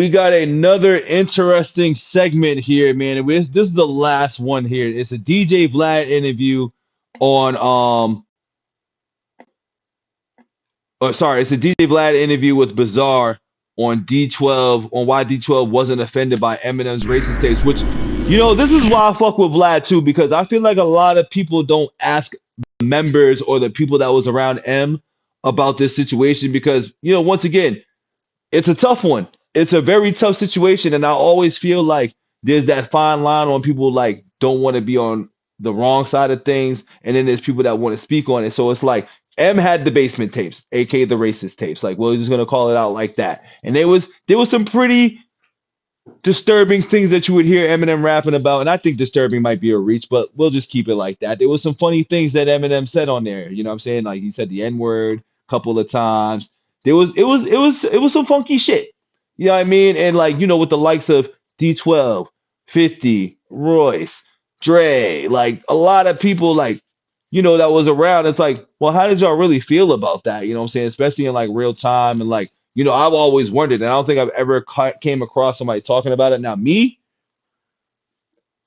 we got another interesting segment here, man. This is the last one here. It's a DJ Vlad interview on oh, sorry, it's a DJ Vlad interview with Bizarre on D12 on why D12 wasn't offended by Eminem's racist tapes. Which, this is why I fuck with Vlad too, because I feel like a lot of people don't ask the members or the people that was around M about this situation because, once again, it's a tough one. It's a very tough situation, and I always feel like there's that fine line on people like don't want to be on the wrong side of things, and then there's people that want to speak on it. So it's like M had the basement tapes, aka the racist tapes. Like, we're just gonna call it out like that. And there was some pretty disturbing things that you would hear Eminem rapping about, and I think disturbing might be a reach, but we'll just keep it like that. There was some funny things that Eminem said on there. You know what I'm saying? Like he said the N-word a couple of times. It was some funky shit. You know what I mean? And like, with the likes of D12, 50, Royce, Dre, like a lot of people like, that was around. It's like, well, how did y'all really feel about that? You know what I'm saying? Especially in like real time and like, I've always wondered, and I don't think I've ever came across somebody talking about it. Now, me,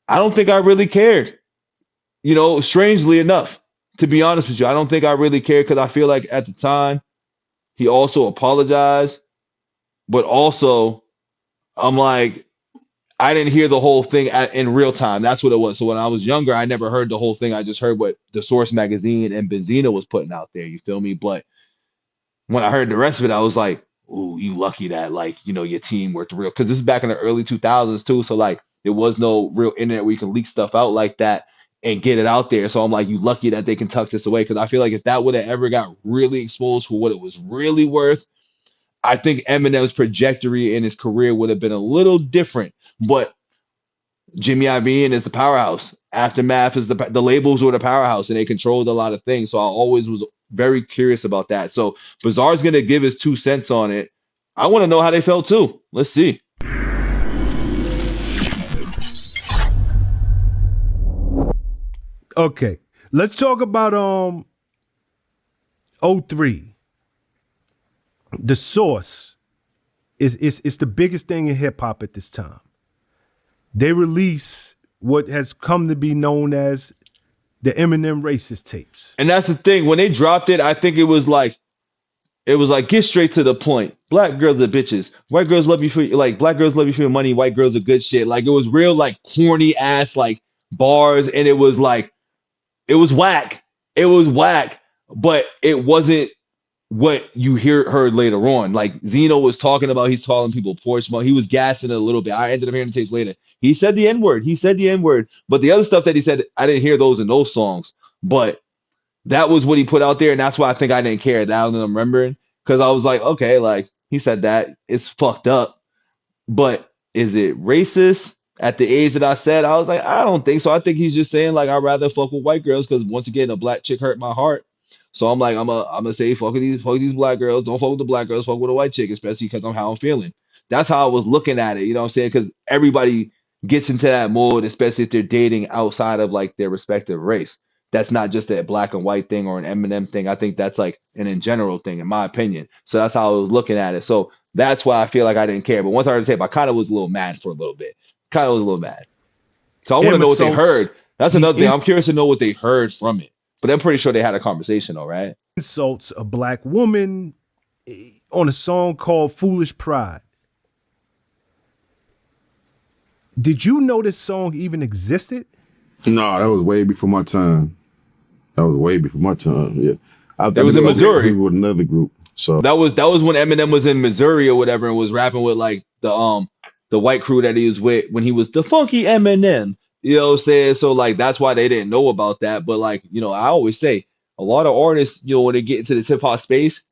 I don't think I really cared. Strangely enough, to be honest with you, I don't think I really cared because I feel like at the time he also apologized, but also I'm like, I didn't hear the whole thing in real time. That's what it was. So when I was younger, I never heard the whole thing. I just heard what the Source magazine and Benzino was putting out there. You feel me? But when I heard the rest of it, I was like, ooh, you lucky that like, your team worked real. Because this is back in the early 2000s too. So like there was no real internet where you can leak stuff out like that and get it out there. So I'm like, you lucky that they can tuck this away. Because I feel like if that would have ever got really exposed for what it was really worth, I think Eminem's trajectory in his career would have been a little different. But Jimmy Iovine is the powerhouse. Aftermath is the labels were the powerhouse, and they controlled a lot of things. So I always was very curious about that. So Bizarre's gonna give his 2 cents on it. I want to know how they felt too. Let's see. Okay, let's talk about '03. The Source is the biggest thing in hip hop at this time. They release what has come to be known as the Eminem racist tapes. And that's the thing. When they dropped it, I think it was like get straight to the point. Black girls are bitches. White girls love you for like black girls love you for your money. White girls are good shit. Like it was real like corny ass like bars, and it was like it was whack. It was whack, but it wasn't what you heard later on. Like Zeno was talking about, he's calling people porch smoke. He was gassing it a little bit. I ended up hearing the tapes later. He said the N-word. He said the N-word. But the other stuff that he said, I didn't hear those in those songs. But that was what he put out there, and that's why I think I didn't care. That I'm remembering. Because I was like, okay, like he said that. It's fucked up. But is it racist? At the age that I said, I was like, I don't think so. I think he's just saying like I'd rather fuck with white girls because once again, a black chick hurt my heart. So I'm like, I'm gonna say fuck with these black girls. Don't fuck with the black girls. Fuck with a white chick, especially because I'm how I'm feeling. That's how I was looking at it. You know what I'm saying? Because everybody gets into that mode, especially if they're dating outside of like their respective race. That's not just a black and white thing or an Eminem thing. I think that's like an in general thing, in my opinion. So that's how I was looking at it. So that's why I feel like I didn't care. But once I heard the tape, I kind of was a little mad for a little bit. Kind of was a little mad. So I want to know what they heard. That's another thing. I'm curious to know what they heard from it. But I'm pretty sure they had a conversation, all right? Insults a black woman on a song called Foolish Pride. Did you know this song even existed? No, that was way before my time. Yeah, It was in Missouri with another group. So that was when Eminem was in Missouri or whatever and was rapping with like the white crew that he was with when he was the funky Eminem. You know what I'm saying? So like that's why they didn't know about that. But like, I always say a lot of artists, when they get into the hip hop space,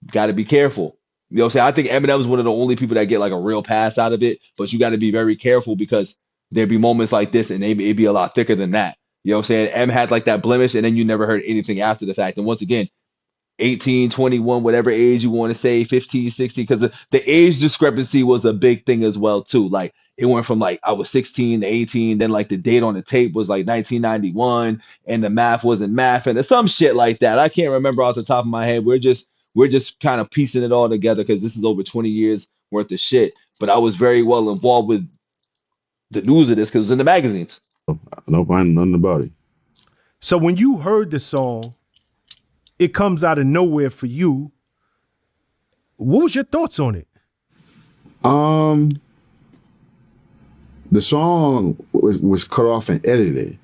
got to be careful. You know what I'm saying? I think Eminem is one of the only people that get like a real pass out of it, but you got to be very careful because there'd be moments like this and it'd be a lot thicker than that. You know what I'm saying? M had like that blemish and then you never heard anything after the fact. And once again, 18, 21, whatever age you want to say, 15, 16, because the age discrepancy was a big thing as well too. Like it went from like I was 16 to 18, then like the date on the tape was like 1991 and the math wasn't math and some shit like that. I can't remember off the top of my head. We're just kind of piecing it all together because this is over 20 years worth of shit. but I was very well involved with the news of this because it was in the magazines. Nope, I know nothing about it. So when you heard the song, it comes out of nowhere for you. What was your thoughts on it? The song was cut off and edited.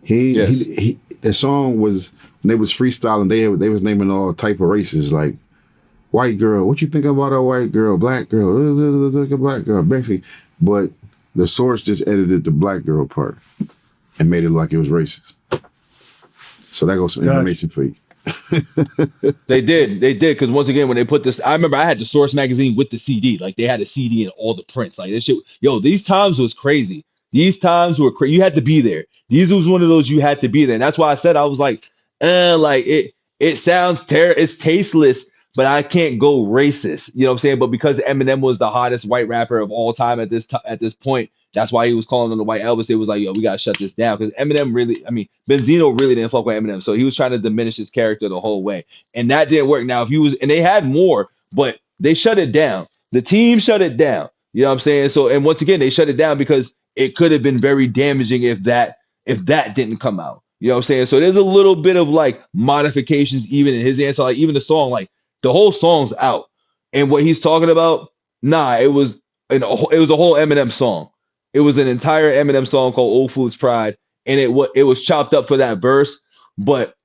The song was, when they was freestyling, they was naming all type of races, like white girl, what you think about a white girl, black girl, like a black girl, basically. But the source just edited the black girl part and made it like it was racist. So that goes some information for you. They did, because once again, when they put this, I remember I had the Source magazine with the CD. Like they had a CD and all the prints. Like this shit, yo, these times was crazy. These times were crazy. You had to be there. These was one of those you had to be there. And that's why I said I was like it sounds terrible, it's tasteless, but I can't go racist. You know what I'm saying? But because Eminem was the hottest white rapper of all time at this point, that's why he was calling on the white Elvis. They was like, yo, we gotta shut this down. Because Eminem really, Benzino really didn't fuck with Eminem. So he was trying to diminish his character the whole way. And that didn't work. Now, and they had more, but they shut it down. The team shut it down. You know what I'm saying? So, and once again, they shut it down because it could have been very damaging if that didn't come out. You know what I'm saying? So there's a little bit of like modifications even in his answer. Like even the song, like the whole song's out. And what he's talking about, it was a whole Eminem song. It was an entire Eminem song called Old Food's Pride, and it was chopped up for that verse, but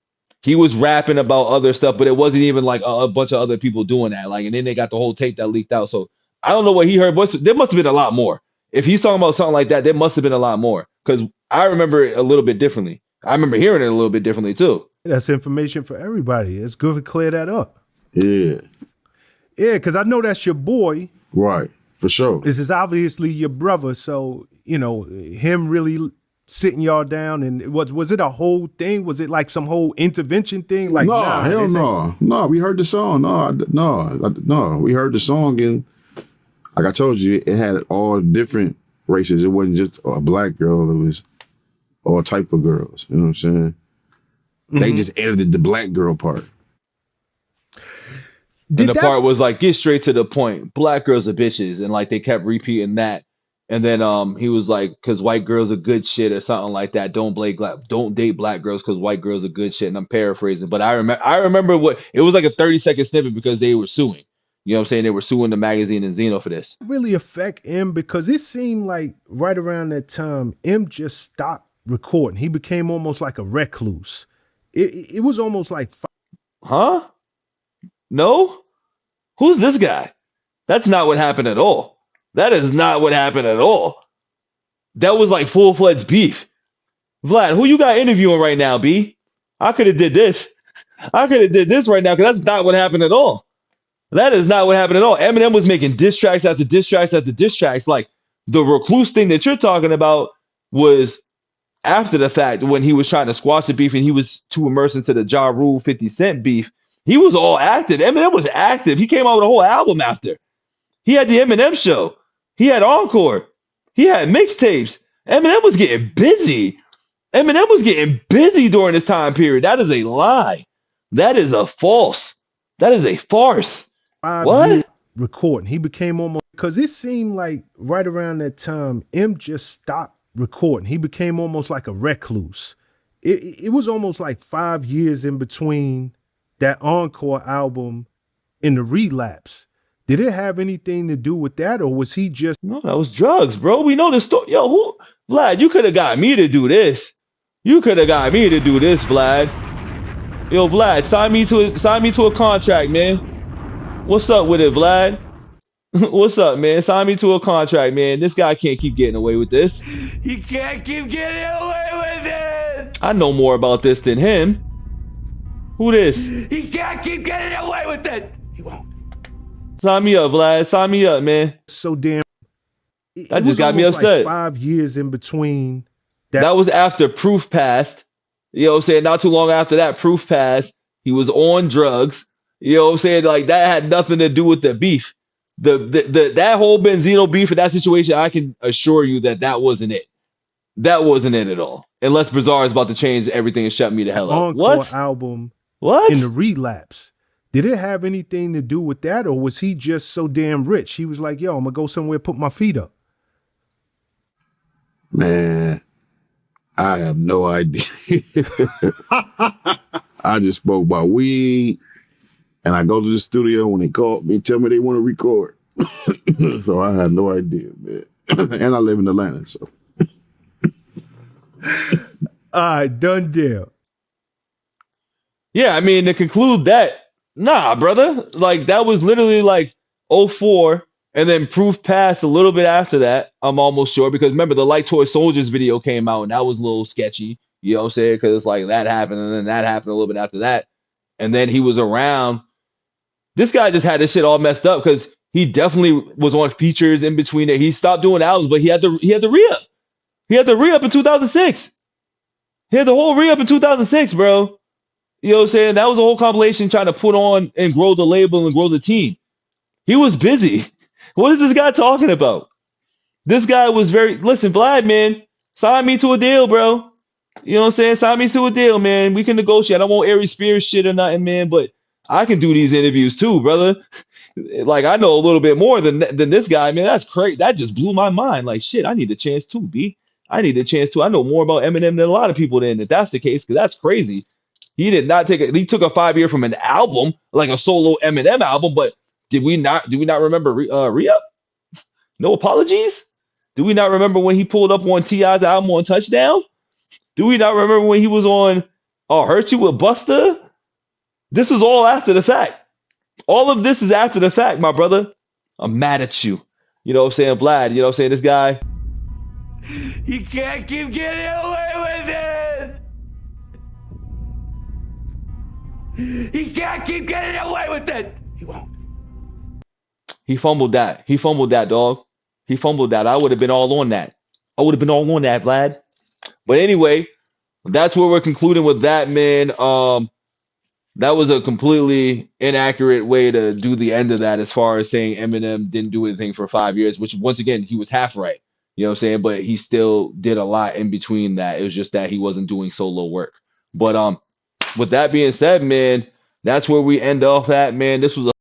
he was rapping about other stuff, but it wasn't even like a bunch of other people doing that. Like, and then they got the whole tape that leaked out. So I don't know what he heard, but there must have been a lot more. If he's talking about something like that, there must have been a lot more, because I remember it a little bit differently. I remember hearing it a little bit differently too. That's information for everybody. It's good to clear that up. Yeah, because I know that's your boy. right. For sure. This is obviously your brother, so him really sitting y'all down, and was it a whole thing? Was it like some whole intervention thing? Like, hell no. We heard the song. No. We heard the song, and like I told you, it had all different races. It wasn't just a black girl. It was all type of girls. You know what I'm saying? Mm-hmm. They just edited the black girl part. And the part was like, get straight to the point. Black girls are bitches. And like they kept repeating that. And then he was like, because white girls are good shit or something like that. Don't date black girls because white girls are good shit. And I'm paraphrasing. But I remember what it was, like a 30-second snippet because they were suing. You know what I'm saying? They were suing the magazine and Zeno for this. Really affect M, because it seemed like right around that time, M just stopped recording. He became almost like a recluse. It was almost like... Huh? No? Who's this guy? That's not what happened at all. That is not what happened at all. That was like full-fledged beef. Vlad, who you got interviewing right now, B? I could have did this. Right now, because that's not what happened at all. That is not what happened at all. Eminem was making diss tracks after diss tracks after diss tracks. Like the recluse thing that you're talking about was after the fact, when he was trying to squash the beef and he was too immersed into the Ja Rule 50 Cent beef. He was all active. Eminem was active. He came out with a whole album after. He had the Eminem show. He had Encore. He had mixtapes. Eminem was getting busy. During this time period. That is a lie. That is a false. That is a farce. What? Recording. He became almost... Because it seemed like right around that time, M just stopped recording. He became almost like a recluse. It was almost like 5 years in between that Encore album and the Relapse. Did it have anything to do with that, or was he just... No, that was drugs, bro. We know the story. Yo, Vlad, you could have got me to do this. Vlad. Yo, Vlad, sign me to a contract, man. What's up with it, Vlad? What's up, man? Sign me to a contract, man. This guy can't keep getting away with this. He can't keep getting away with it. I know more about this than him. Who this? He can't keep getting away with it. He won't. Sign me up, Vlad. Sign me up, man. So damn. That just got me upset. Like 5 years in between. That was after Proof passed. You know what I'm saying? Not too long after that, Proof passed. He was on drugs. You know what I'm saying? Like that had nothing to do with the beef. That whole Benzino beef in that situation, I can assure you that wasn't it. That wasn't it at all. Unless Bizarre is about to change everything and shut me the hell up. What? Album. What? In the Relapse. Did it have anything to do with that, or was he just so damn rich? He was like, yo, I'm gonna go somewhere, put my feet up. Man, I have no idea. I just spoke about weed, and I go to the studio when they call me, tell me they want to record. So I had no idea, man. And I live in Atlanta, so. All right, done deal. Yeah, I mean, to conclude that, nah, brother. Like, that was literally like '04, and then proof passed a little bit after that, I'm almost sure. Because remember, the Light Toy Soldiers video came out, and that was a little sketchy. You know what I'm saying? Because it's like that happened, and then that happened a little bit after that. And then he was around. This guy just had this shit all messed up because he definitely was on features in between it. He stopped doing albums, but he had the re-up. He had the re-up in 2006. He had the whole re-up in 2006, bro. You know what I'm saying? That was a whole compilation trying to put on and grow the label and grow the team. He was busy. What is this guy talking about? This guy was listen, Vlad, man, sign me to a deal, bro. You know what I'm saying? Sign me to a deal, man. We can negotiate. I don't want Aries Spears shit or nothing, man, but I can do these interviews too, brother. Like, I know a little bit more than this guy, man. That's crazy. That just blew my mind. Like, shit, I need a chance too, B. I need a chance too. I know more about Eminem than a lot of people then, if that's the case, because that's crazy. He did not take he took a 5-year from an album, like a solo Eminem album, but do we not remember Re-Up? No Apologies? Do we not remember when he pulled up on T.I.'s album on Touchdown? Do we not remember when he was on Hurt You with Busta? This is all after the fact. All of this is after the fact, my brother. I'm mad at you. You know what I'm saying, Vlad? You know what I'm saying? This guy. You can't keep getting away with it! He can't keep getting away with it! He won't. He fumbled that. He fumbled that, dog. He fumbled that. I would have been all on that. I would have been all on that, Vlad. But anyway, that's where we're concluding with that, man. That was a completely inaccurate way to do the end of that, as far as saying Eminem didn't do anything for 5 years, which, once again, he was half right. You know what I'm saying? But he still did a lot in between that. It was just that he wasn't doing solo work. But with that being said, man, that's where we end off at, man. This was a